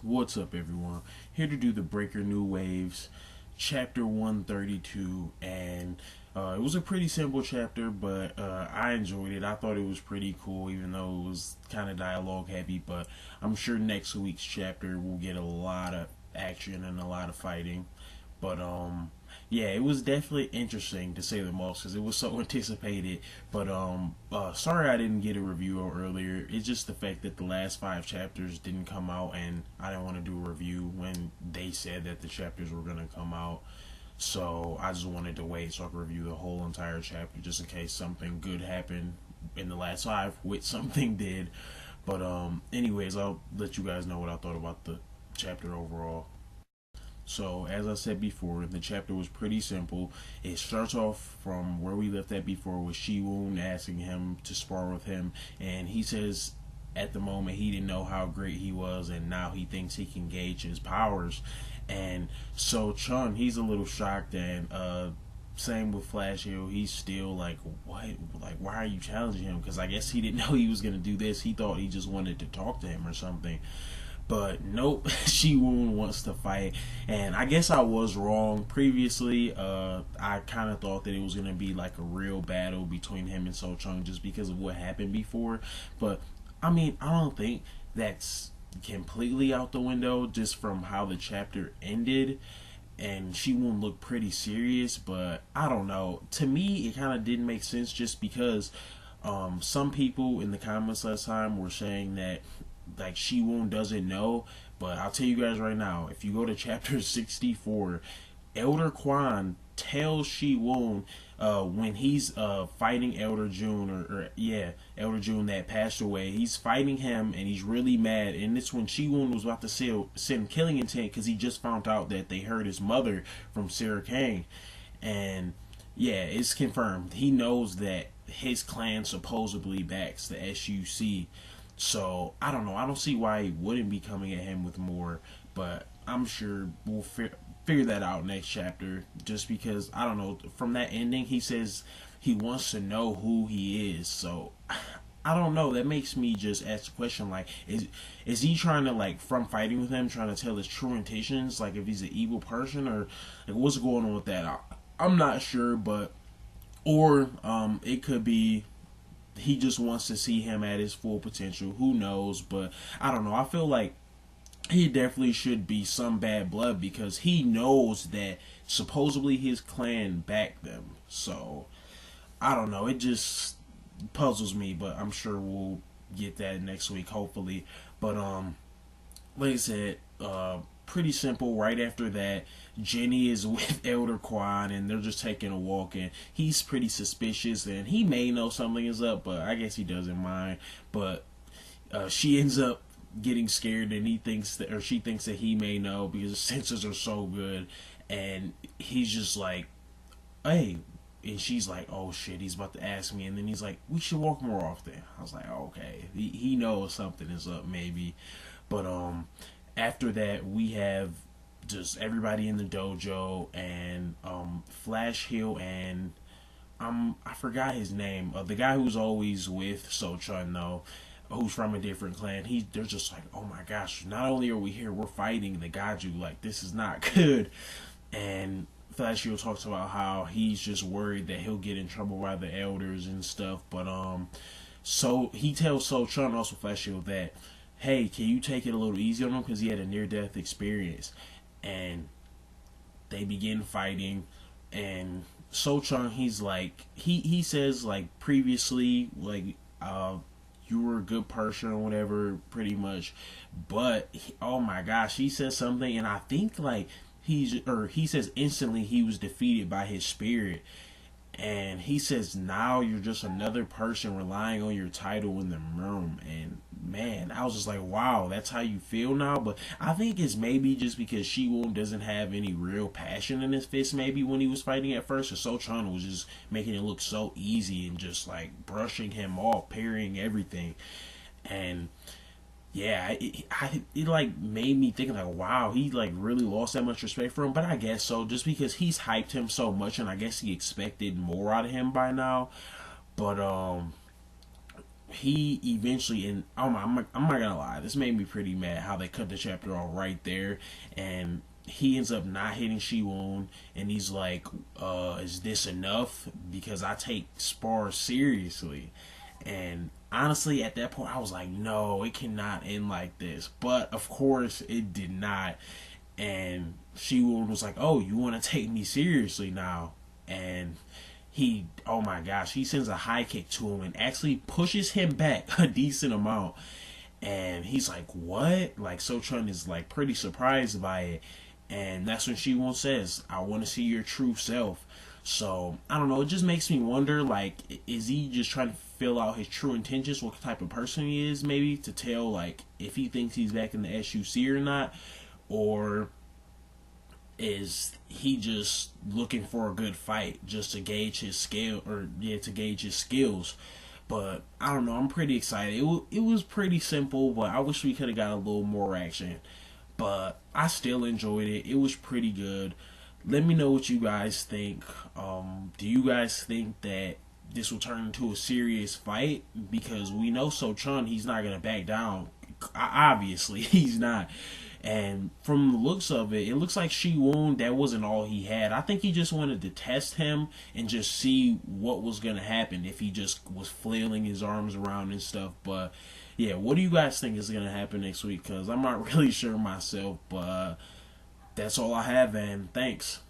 What's up, everyone? Here to do the Breaker New Waves, chapter 132, and it was a pretty simple chapter, but I enjoyed it. I thought it was pretty cool, even though it was kind of dialogue heavy. But I'm sure next week's chapter will get a lot of action and a lot of fighting. But yeah, it was definitely interesting to say the most because it was so anticipated. But sorry I didn't get a review earlier. It's just the fact that the last 5 chapters didn't come out, and I didn't want to do a review when they said that the chapters were gonna come out. So I just wanted to wait so I could review the whole entire chapter just in case something good happened in the last 5, which something did. But anyways, I'll let you guys know what I thought about the chapter overall. So, as I said before, the chapter was pretty simple. It starts off from where we left at before with Shi-Woon asking him to spar with him, and he says at the moment he didn't know how great he was, and now he thinks he can gauge his powers. And so Chun, he's a little shocked, and same with Flash Hill. He's still like, what? Like, why are you challenging him? Because I guess he didn't know he was gonna do this. He thought he just wanted to talk to him or something. But nope, Shi-Woon wants to fight, and I guess I was wrong previously. I kind of thought that it was gonna be like a real battle between him and So Chung just because of what happened before. But I mean, I don't think that's completely out the window just from how the chapter ended. And Shi-Woon looked pretty serious, but I don't know. To me, it kind of didn't make sense just because some people in the comments last time were saying that like Shi-Woon doesn't know, but I'll tell you guys right now, if you go to chapter 64, Elder Quan tells Shi-Woon when he's fighting Elder June, or yeah, Elder June that passed away. He's fighting him, and he's really mad. And it's when Shi-Woon was about to send killing intent because he just found out that they heard his mother from Sarah Kane, and yeah, it's confirmed. He knows that his clan supposedly backs the SUC. So I don't know. I don't see why he wouldn't be coming at him with more, but I'm sure we'll figure that out next chapter. Just because I don't know. From that ending, he says he wants to know who he is. So I don't know. That makes me just ask the question: like, is he trying to like from fighting with him, trying to tell his true intentions? Like, if he's an evil person or like what's going on with that? I'm not sure, but or it could be he just wants to see him at his full potential. Who knows? But I don't know. I feel like he definitely should be some bad blood because he knows that supposedly his clan backed them. So I don't know. It just puzzles me, but I'm sure we'll get that next week, hopefully. But like I said, pretty simple. Right after that, Jenny is with Elder Quan, and they're just taking a walk, and he's pretty suspicious, and he may know something is up, but I guess he doesn't mind. But she ends up getting scared, and he thinks that, or she thinks that he may know because the senses are so good, and he's just like, "Hey." And she's like, "Oh shit, he's about to ask me." And then he's like, "We should walk more often." I was like, "Okay, he knows something is up, maybe." But after that, we have just everybody in the dojo, and Flash Hill, and I forgot his name. The guy who's always with So Chun though, who's from a different clan. They're just like, "Oh my gosh! Not only are we here, we're fighting the Gaju. Like this is not good." And Flash Hill talks about how he's just worried that he'll get in trouble by the elders and stuff. But so he tells So Chun, also Flash Hill, that hey, can you take it a little easy on him because he had a near death experience. And they begin fighting, and So Chun, he's like he says like previously like you were a good person or whatever, pretty much. But oh my gosh, he says something, and I think like he says instantly he was defeated by his spirit. And he says now you're just another person relying on your title in the room. And man, I was just like, wow, that's how you feel now. But I think it's maybe just because Shi-Woon doesn't have any real passion in his fist. Maybe when he was fighting at first, or So Chun was just making it look so easy and just like brushing him off, parrying everything. And yeah, it like made me think like, wow, he like really lost that much respect for him. But I guess so, just because he's hyped him so much, and I guess he expected more out of him by now. But he eventually, and I'm not gonna lie, this made me pretty mad how they cut the chapter off right there, and he ends up not hitting Shiwon, and he's like, is this enough? Because I take spars seriously. And honestly, at that point, I was like, no, it cannot end like this. But of course, it did not. And Shiwon was like, oh, you want to take me seriously now? And he, oh my gosh, he sends a high kick to him and actually pushes him back a decent amount. And he's like, what? Like, Sochun is like pretty surprised by it. And that's when Shiwon says, I want to see your true self. So, I don't know, it just makes me wonder, like, is he just trying to fill out his true intentions, what type of person he is, maybe, to tell, like, if he thinks he's back in the SUC or not? Or is he just looking for a good fight just to gauge his skill, or, yeah, to gauge his skills? But, I don't know, I'm pretty excited. It was pretty simple, but I wish we could have got a little more action. But I still enjoyed it. It was pretty good. Let me know what you guys think. Do you guys think that this will turn into a serious fight? Because we know Sochun, he's not going to back down. Obviously, he's not. And from the looks of it, it looks like Shiwon, that wasn't all he had. I think he just wanted to test him and just see what was going to happen if he just was flailing his arms around and stuff. But yeah, what do you guys think is going to happen next week? Because I'm not really sure myself. But that's all I have, and thanks.